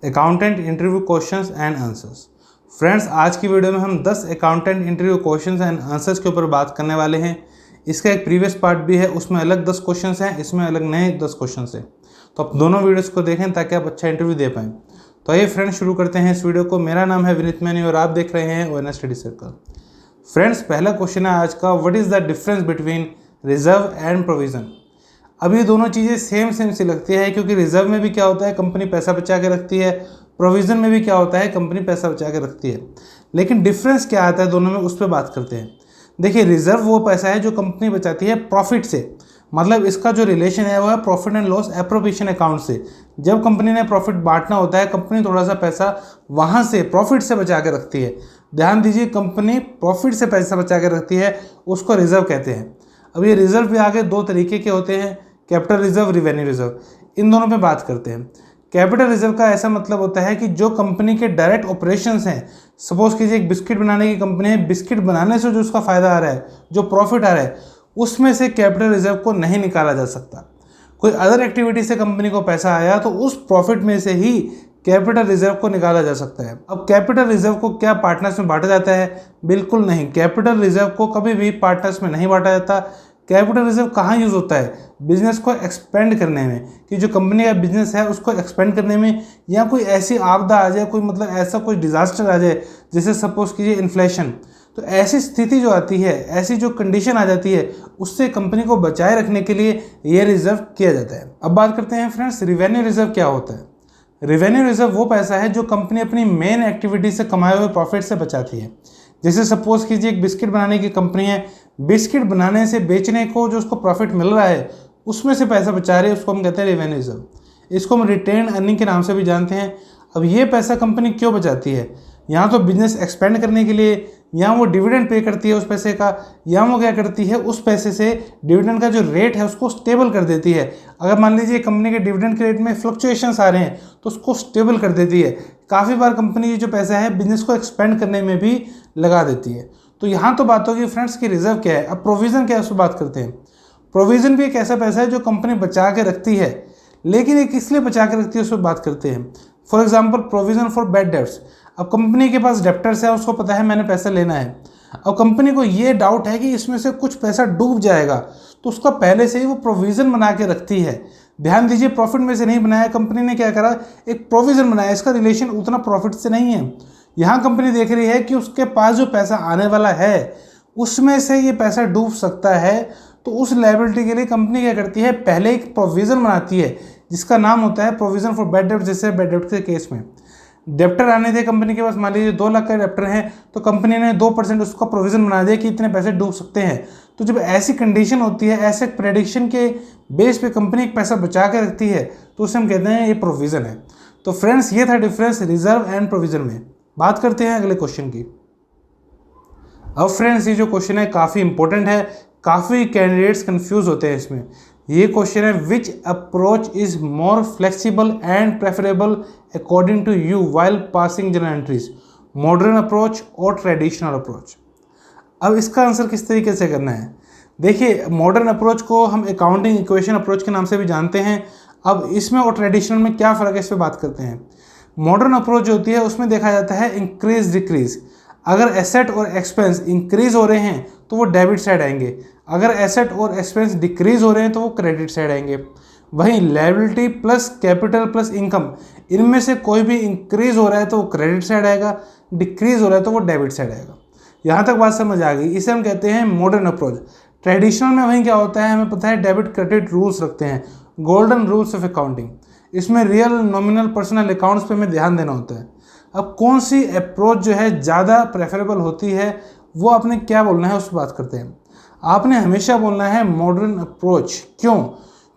Accountant interview questions and answers. Friends, आज की video में हम 10 accountant interview questions and answers के ऊपर बात करने वाले हैं। इसका एक प्रीवियस पार्ट भी है, उसमें अलग 10 क्वेश्चंस हैं, इसमें अलग नए 10 क्वेश्चंस हैं। तो आप दोनों वीडियोस को देखें ताकि आप अच्छा इंटरव्यू दे पाएँ। तो आइए फ्रेंड्स, शुरू करते हैं इस वीडियो को। मेरा नाम है विनीत मैनी और आप देख रहे हैं ONS स्टडी सर्कल। फ्रेंड्स, पहला क्वेश्चन है आज का, what is the difference between reserve and provision. अब ये दोनों चीज़ें सेम सी लगती है, क्योंकि रिजर्व में भी क्या होता है, कंपनी पैसा बचा के रखती है, प्रोविज़न में भी क्या होता है, कंपनी पैसा बचा के रखती है। लेकिन डिफरेंस क्या आता है दोनों में, उस पर बात करते हैं। देखिए, रिजर्व वो पैसा है जो कंपनी बचाती है प्रॉफिट से, मतलब इसका जो रिलेशन है वो है profit and loss appropriation account से। जब कंपनी ने प्रॉफिट बांटना होता है, कंपनी थोड़ा सा पैसा वहाँ से प्रॉफिट से बचा के रखती है। ध्यान दीजिए, कंपनी प्रॉफिट से पैसा बचा के रखती है, उसको रिजर्व कहते हैं। अब ये रिजर्व भी आगे दो तरीके के होते हैं, कैपिटल रिजर्व, रिवेन्यू रिजर्व। इन दोनों पे बात करते हैं। कैपिटल रिजर्व का ऐसा मतलब होता है कि जो कंपनी के डायरेक्ट ऑपरेशंस हैं, सपोज कीजिए एक बिस्किट बनाने की कंपनी है, बिस्किट बनाने से जो उसका फ़ायदा आ रहा है, जो प्रॉफिट आ रहा है, उसमें से कैपिटल रिजर्व को नहीं निकाला जा सकता। कोई अदर एक्टिविटी से कंपनी को पैसा आया तो उस प्रॉफिट में से ही कैपिटल रिजर्व को निकाला जा सकता है। अब कैपिटल रिजर्व को क्या पार्टनर्स में बांटा जाता है? बिल्कुल नहीं, कैपिटल रिजर्व को कभी भी पार्टनर्स में नहीं बांटा जाता। कैपिटल रिजर्व कहाँ यूज़ होता है? बिजनेस को एक्सपेंड करने में, कि जो कंपनी का बिजनेस है उसको एक्सपेंड करने में, या कोई ऐसी आपदा आ जाए, कोई मतलब ऐसा कोई डिजास्टर आ जाए, जैसे सपोज कीजिए इन्फ्लेशन। तो ऐसी स्थिति जो आती है, ऐसी जो कंडीशन आ जाती है, उससे कंपनी को बचाए रखने के लिए ये रिजर्व किया जाता है। अब बात करते हैं फ्रेंड्स, रिवेन्यू रिजर्व क्या होता है। रिवेन्यू रिजर्व वो पैसा है जो कंपनी अपनी मेन एक्टिविटी से कमाए हुए प्रॉफिट से बचाती है। जैसे सपोज कीजिए एक बिस्किट बनाने की कंपनी है, बिस्किट बनाने से बेचने को जो उसको प्रॉफिट मिल रहा है, उसमें से पैसा बचा रही है, उसको हम कहते हैं रिवेन्यू रिजर्व। इसको हम रिटेन अर्निंग के नाम से भी जानते हैं। अब ये पैसा कंपनी क्यों बचाती है? यहाँ तो बिजनेस एक्सपेंड करने के लिए, या वो डिविडेंड पे करती है उस पैसे का, या वो क्या करती है, उस पैसे से डिविडेंड का जो रेट है उसको स्टेबल कर देती है। अगर मान लीजिए कंपनी के डिविडेंड के रेट में फ्लक्चुएशंस आ रहे हैं तो उसको स्टेबल कर देती है। काफ़ी बार कंपनी ये जो पैसा है बिजनेस को एक्सपेंड करने में भी लगा देती है। तो यहाँ तो बात होगी फ्रेंड्स की रिजर्व क्या है। अब प्रोविज़न क्या है, उस पर बात करते हैं। प्रोविज़न भी एक ऐसा पैसा है जो कंपनी बचा के रखती है, लेकिन ये किस लिए बचा के रखती है उस पर बात करते हैं। For example, provision for bad debts. अब कंपनी के पास डेप्टर्स है, उसको पता है मैंने पैसा लेना है। अब कंपनी को ये डाउट है कि इसमें से कुछ पैसा डूब जाएगा, तो उसका पहले से ही वो प्रोविज़न बना के रखती है। ध्यान दीजिए, प्रॉफिट में से नहीं बनाया कंपनी ने, क्या करा, एक प्रोविज़न बनाया। इसका रिलेशन उतना प्रॉफिट से नहीं है। यहाँ कंपनी देख रही है कि उसके पास जो पैसा आने वाला है उसमें से ये पैसा डूब सकता है, तो उस लायबिलिटी के लिए कंपनी क्या करती है, पहले एक प्रोविज़न बनाती है जिसका नाम होता है प्रोविज़न फॉर बैड डेब्ट। जैसे बैड डेब्ट के केस में डेप्टर आने थे कंपनी के पास, मान लीजिए 2 लाख का डेप्टर है, तो कंपनी ने 2% उसका प्रोविज़न बना दिया कि इतने पैसे डूब सकते हैं। तो जब ऐसी कंडीशन होती है, ऐसे प्रेडिक्शन के बेस पे कंपनी एक पैसा बचा के रखती है, तो उसे हम कहते हैं ये प्रोविज़न है। तो फ्रेंड्स, ये था डिफरेंस रिजर्व एंड प्रोविज़न में। बात करते हैं अगले क्वेश्चन की। अब फ्रेंड्स, ये जो क्वेश्चन है काफ़ी इंपॉर्टेंट है, काफ़ी कैंडिडेट्स कंफ्यूज होते हैं इसमें। ये क्वेश्चन है, which approach is more flexible and preferable according to you while passing journal entries, modern approach और ट्रेडिशनल अप्रोच। अब इसका आंसर किस तरीके से करना है? देखिए, मॉडर्न अप्रोच को हम अकाउंटिंग इक्वेशन अप्रोच के नाम से भी जानते हैं। अब इसमें और ट्रेडिशनल में क्या फ़र्क है, इस पर बात करते हैं। मॉडर्न अप्रोच जो होती है उसमें देखा जाता है इंक्रीज डिक्रीज। अगर एसेट और एक्सपेंस इंक्रीज हो रहे हैं तो वो डेबिट साइड आएंगे, अगर एसेट और एक्सपेंस डिक्रीज हो रहे हैं तो वो क्रेडिट साइड आएंगे। वहीं liability plus capital plus income, इनमें से कोई भी इंक्रीज हो रहा है तो वो क्रेडिट साइड आएगा, डिक्रीज हो रहा है तो वो डेबिट साइड आएगा। यहाँ तक बात समझ आ गई। इसे हम कहते हैं मॉडर्न अप्रोच। ट्रेडिशनल में वहीं क्या होता है, हमें पता है डेबिट क्रेडिट रूल्स रखते हैं, गोल्डन रूल्स ऑफ अकाउंटिंग। इसमें रियल, नॉमिनल, पर्सनल अकाउंट्स पे हमें ध्यान देना होता है। अब कौन सी अप्रोच जो है ज़्यादा प्रेफरेबल होती है, वो आपने क्या बोलना है उस पर बात करते हैं। आपने हमेशा बोलना है मॉडर्न अप्रोच। क्यों?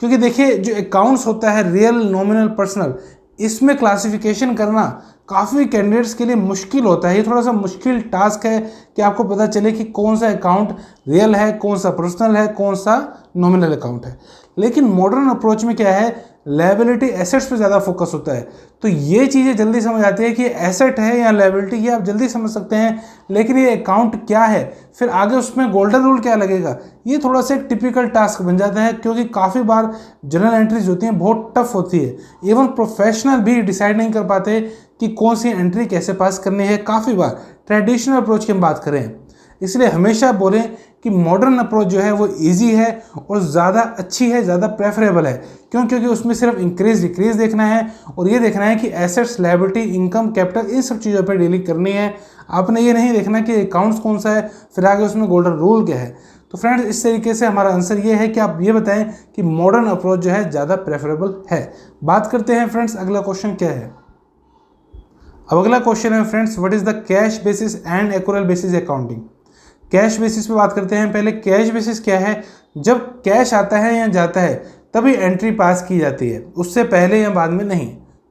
क्योंकि देखिए, जो अकाउंट्स होता है रियल, नॉमिनल, पर्सनल, इसमें क्लासिफिकेशन करना काफ़ी कैंडिडेट्स के लिए मुश्किल होता है। ये थोड़ा सा मुश्किल टास्क है कि आपको पता चले कि कौन सा अकाउंट रियल है, कौन सा पर्सनल है, कौन सा नॉमिनल अकाउंट है। लेकिन मॉडर्न अप्रोच में क्या है, लायबिलिटी एसेट्स पे ज़्यादा फोकस होता है। तो ये चीज़ें जल्दी समझ आती है कि एसेट है या लायबिलिटी, ये आप जल्दी समझ सकते हैं। लेकिन ये अकाउंट क्या है, फिर आगे उसमें गोल्डन रूल क्या लगेगा, ये थोड़ा सा एक टिपिकल टास्क बन जाता है, क्योंकि काफ़ी बार जनरल एंट्रीज होती हैं बहुत टफ होती है। इवन प्रोफेशनल भी डिसाइड नहीं कर पाते कि कौन सी एंट्री कैसे पास करनी है। काफ़ी बार ट्रेडिशनल अप्रोच की हम बात करें, इसलिए हमेशा बोलें कि मॉडर्न अप्रोच जो है वो इजी है और ज़्यादा अच्छी है, ज़्यादा प्रेफरेबल है। क्यों? क्योंकि उसमें सिर्फ इंक्रीज डिक्रीज देखना है और ये देखना है कि एसेट्स, लायबिलिटी, इनकम, कैपिटल, इन सब चीज़ों पर डीलिंग करनी है। आपने ये नहीं देखना कि अकाउंट्स कौन सा है फिर आगे उसमें गोल्डन रूल क्या है। तो फ्रेंड्स, इस तरीके से हमारा आंसर ये है कि आप ये बताएं कि मॉडर्न अप्रोच जो है ज़्यादा प्रेफरेबल है। बात करते हैं फ्रेंड्स, अगला क्वेश्चन क्या है। अब अगला क्वेश्चन है friends, what is the cash basis and accrual basis accounting. Cash basis पे बात करते हैं। पहले कैश बेसिस क्या है, जब कैश आता है या जाता है तभी एंट्री पास की जाती है, उससे पहले या बाद में नहीं।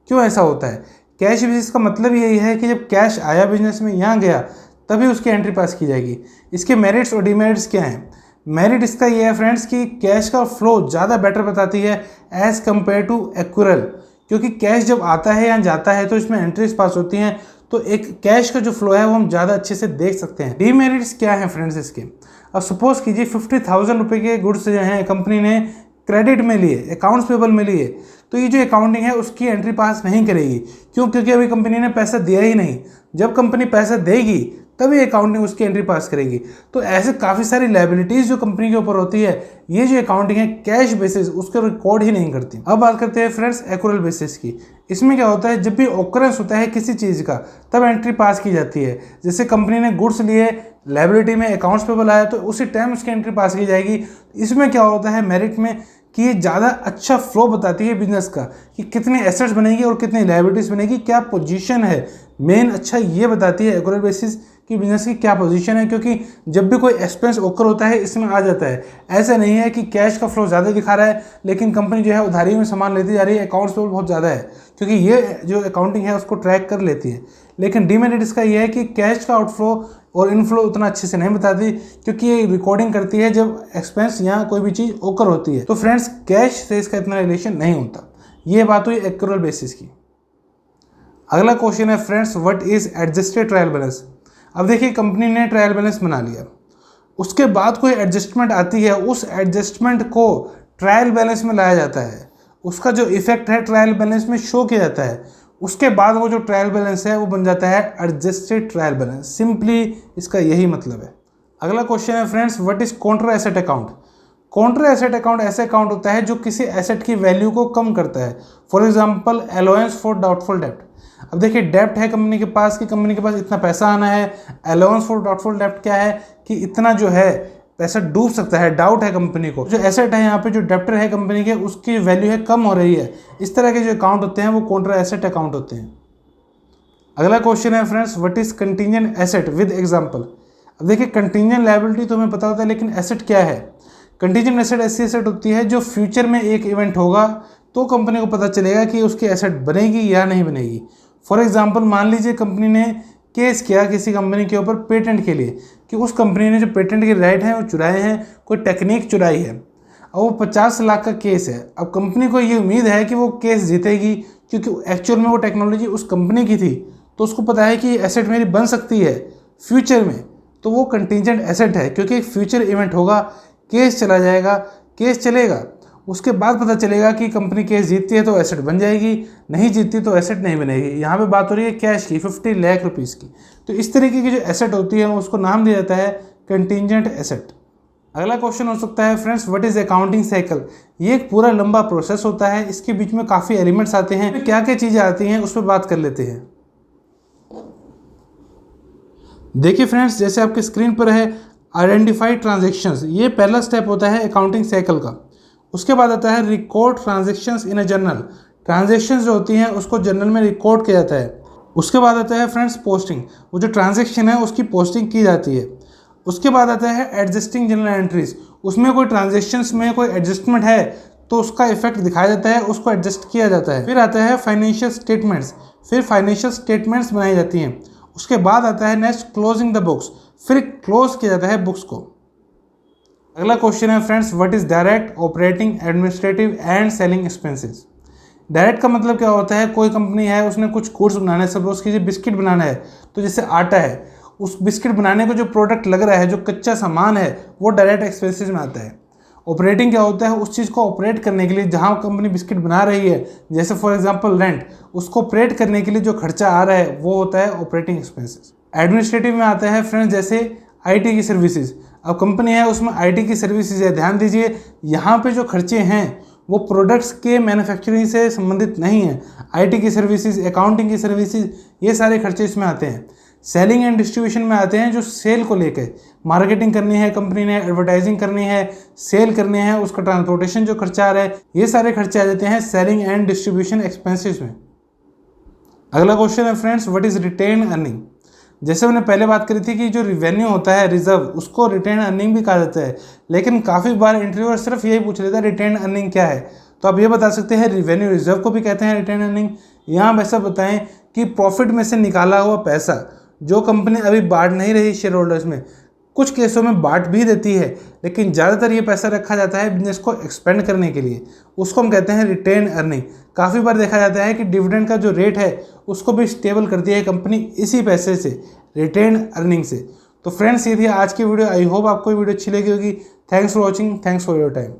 क्यों ऐसा होता है? कैश बेसिस का मतलब यही है कि जब कैश आया बिजनेस में, यहाँ गया, तभी उसकी एंट्री पास की जाएगी। इसके मेरिट्स और डिमेरिट्स क्या हैं? मेरिट इसका ये है फ्रेंड्स कि कैश का फ्लो ज़्यादा बेटर बताती है एज कम्पेयर टू एक्रूअल, क्योंकि कैश जब आता है या जाता है तो इसमें एंट्रीज पास होती हैं, तो एक कैश का जो फ्लो है वो हम ज़्यादा अच्छे से देख सकते हैं। डीमेरिट्स क्या है फ्रेंड्स इसके? अब सपोज कीजिए 50,000 रुपये के गुड्स जो हैं कंपनी ने क्रेडिट में लिए, अकाउंट्स पेबल में लिए, तो ये जो अकाउंटिंग है उसकी एंट्री पास नहीं करेगी। क्यों? क्योंकि अभी कंपनी ने पैसा दिया ही नहीं। जब कंपनी पैसा देगी तभी अकाउंटिंग उसकी एंट्री पास करेगी। तो ऐसे काफ़ी सारी लायबिलिटीज़ जो कंपनी के ऊपर होती है, ये जो अकाउंटिंग है कैश बेसिस उसके रिकॉर्ड ही नहीं करती। अब बात करते हैं फ्रेंड्स एक्रूअल बेसिस की। इसमें क्या होता है, जब भी ऑकरेंस होता है किसी चीज़ का तब एंट्री पास की जाती है। जैसे कंपनी ने गुड्स लिए, लायबिलिटी में अकाउंट्स पेबल आया, तो उसी टाइम उसकी एंट्री पास की जाएगी। इसमें क्या होता है मेरिट में कि ये ज़्यादा अच्छा फ्लो बताती है बिजनेस का, कि कितने एसेट्स बनेगी और कितनी लायबिलिटीज़ बनेगी, क्या पोजीशन है। मेन अच्छा ये बताती है एक्रूअल बेसिस कि बिजनेस की क्या पोजीशन है, क्योंकि जब भी कोई एक्सपेंस ओकर होता है इसमें आ जाता है। ऐसा नहीं है कि कैश का फ्लो ज़्यादा दिखा रहा है लेकिन कंपनी जो है उधारी में सामान लेती जा रही है, अकाउंट्स पेबल बहुत ज़्यादा है, क्योंकि ये जो अकाउंटिंग है उसको ट्रैक कर लेती है। लेकिन डीमेरिट इसका ये है कि कैश का आउटफ्लो और इनफ्लो उतना अच्छे से नहीं बताती, क्योंकि ये रिकॉर्डिंग करती है जब एक्सपेंस या कोई भी चीज़ ओकर होती है। तो फ्रेंड्स, कैश से इसका इतना रिलेशन नहीं होता। ये बात हुई एक्रूअल बेसिस की। अगला क्वेश्चन है friends, what is adjusted trial balance. अब देखिए, कंपनी ने ट्रायल बैलेंस बना लिया, उसके बाद कोई एडजस्टमेंट आती है, उस एडजस्टमेंट को ट्रायल बैलेंस में लाया जाता है, उसका जो इफेक्ट है ट्रायल बैलेंस में शो किया जाता है। उसके बाद वो जो ट्रायल बैलेंस है वो बन जाता है एडजस्टेड ट्रायल बैलेंस। सिंपली इसका यही मतलब है। अगला क्वेश्चन है friends, what is Contra asset account. Contra asset account ऐसा अकाउंट होता है जो किसी एसेट की वैल्यू को कम करता है। For example, allowance for doubtful डेब्ट। अब देखिए, डेब्ट है कंपनी के पास कि कंपनी के पास इतना पैसा आना है। अलाउंस फॉर डाउटफुल डेब्ट क्या है कि इतना जो है पैसा डूब सकता है, डाउट है कंपनी को। जो एसेट है यहाँ पे, जो डेब्टर है कंपनी के, उसकी वैल्यू है कम हो रही है। इस तरह के जो अकाउंट होते हैं वो कॉन्ट्रा एसेट अकाउंट होते हैं। अगला क्वेश्चन है friends, what is contingent asset with example. अब देखिए, कंटीजेंट लायबिलिटी तो हमें पता होता है, लेकिन एसेट क्या है। कंटीजेंट एसेट ऐसी एसेट होती है जो फ्यूचर में एक इवेंट होगा तो कंपनी को पता चलेगा कि उसकी एसेट बनेगी या नहीं बनेगी। फॉर एग्जाम्पल, मान लीजिए कंपनी ने केस किया किसी कंपनी के ऊपर पेटेंट के लिए कि उस कंपनी ने जो पेटेंट के राइट हैं वो चुराए हैं, कोई टेक्निक चुराई है, और वो 50 लाख का केस है। अब कंपनी को ये उम्मीद है कि वो केस जीतेगी, क्योंकि एक्चुअल में वो टेक्नोलॉजी उस कंपनी की थी, तो उसको पता है कि एसेट मेरी बन सकती है फ्यूचर में, तो वो कंटीजेंट एसेट है, क्योंकि एक फ्यूचर इवेंट होगा, केस चला जाएगा, केस चलेगा, उसके बाद पता चलेगा कि कंपनी केस जीतती है तो एसेट बन जाएगी, नहीं जीतती तो एसेट नहीं बनेगी। यहाँ पे बात हो रही है कैश की, 50 लाख रुपीज़ की। तो इस तरीके की जो एसेट होती है उसको नाम दिया जाता है कंटीजेंट एसेट। अगला क्वेश्चन हो सकता है friends, what is accounting cycle. ये एक पूरा लंबा प्रोसेस होता है, इसके बीच में काफ़ी एलिमेंट्स आते हैं। क्या क्या चीज़ें आती हैं उस पर बात कर लेते हैं। देखिए फ्रेंड्स, जैसे आपके स्क्रीन पर है आइडेंटिफाई ट्रांजेक्शन्स, ये पहला स्टेप होता है अकाउंटिंग साइकिल का। उसके बाद आता है रिकॉर्ड ट्रांजेक्शन्स इन अ जर्नल। ट्रांजेक्शन्स जो होती हैं उसको जर्नल में रिकॉर्ड किया जाता है। उसके बाद आता है फ्रेंड्स पोस्टिंग, वो जो ट्रांजेक्शन है उसकी पोस्टिंग की जाती है। उसके बाद आता है एडजस्टिंग जर्नल एंट्रीज, उसमें कोई ट्रांजेक्शन्स में कोई एडजस्टमेंट है तो उसका इफेक्ट दिखाया जाता है, उसको एडजस्ट किया जाता है। फिर आता है फाइनेंशियल स्टेटमेंट्स, फिर फाइनेंशियल स्टेटमेंट्स बनाई जाती हैं। उसके बाद आता है नेक्स्ट क्लोजिंग द बुक्स, फिर क्लोज किया जाता है बुक्स को। अगला क्वेश्चन है friends, what is direct operating administrative and selling expenses. Direct का मतलब क्या होता है, कोई कंपनी है उसने कुछ गुड्स बनाना है, सपोज कीजिए बिस्किट बनाना है, तो जैसे आटा है, उस बिस्किट बनाने को जो प्रोडक्ट लग रहा है, जो कच्चा सामान है, वो डायरेक्ट एक्सपेंसेस में आता है। ऑपरेटिंग क्या होता है, उस चीज़ को ऑपरेट करने के लिए जहाँ कंपनी बिस्किट बना रही है, जैसे फॉर एग्जांपल रेंट, उसको ऑपरेट करने के लिए जो खर्चा आ रहा है वो होता है ऑपरेटिंग एक्सपेंसेस। एडमिनिस्ट्रेटिव में आता है फ्रेंड्स जैसे आईटी की सर्विसेज। अब कंपनी है उसमें आईटी की सर्विसेज है, ध्यान दीजिए यहाँ पे जो खर्चे हैं वो प्रोडक्ट्स के मैन्युफैक्चरिंग से संबंधित नहीं है। आईटी की सर्विसेज, अकाउंटिंग की सर्विसेज, ये सारे खर्चे इसमें आते हैं। सेलिंग एंड डिस्ट्रीब्यूशन में आते हैं जो सेल को लेकर मार्केटिंग करनी है, कंपनी ने एडवर्टाइजिंग करनी है, सेल करने हैं, उसका ट्रांसपोर्टेशन जो खर्चा आ रहा है, ये सारे खर्चे आ जाते हैं सेलिंग एंड डिस्ट्रीब्यूशन एक्सपेंसेस में। अगला क्वेश्चन है friends, what is retained earning. जैसे मैंने पहले बात करी थी कि जो रिवेन्यू होता है, रिजर्व, उसको रिटेन अर्निंग भी कहा जाता है, लेकिन काफ़ी बार इंटरव्यूअर सिर्फ यही पूछ लेता है रिटेन अर्निंग क्या है। तो आप ये बता सकते हैं रिवेन्यू रिजर्व को भी कहते हैं रिटेन अर्निंग। यहाँ वैसा बताएं कि प्रॉफिट में से निकाला हुआ पैसा जो कंपनी अभी बांट नहीं रही शेयर होल्डर्स में, कुछ केसों में बांट भी देती है, लेकिन ज़्यादातर ये पैसा रखा जाता है बिजनेस को एक्सपेंड करने के लिए, उसको हम कहते हैं रिटेन अर्निंग। काफ़ी बार देखा जाता है कि डिविडेंड का जो रेट है उसको भी स्टेबल करती है कंपनी इसी पैसे से, रिटेन अर्निंग से। तो फ्रेंड्स, ये थी आज की वीडियो। आई होप आपको ये वीडियो अच्छी लगी होगी। Thanks for watching, thanks for your time.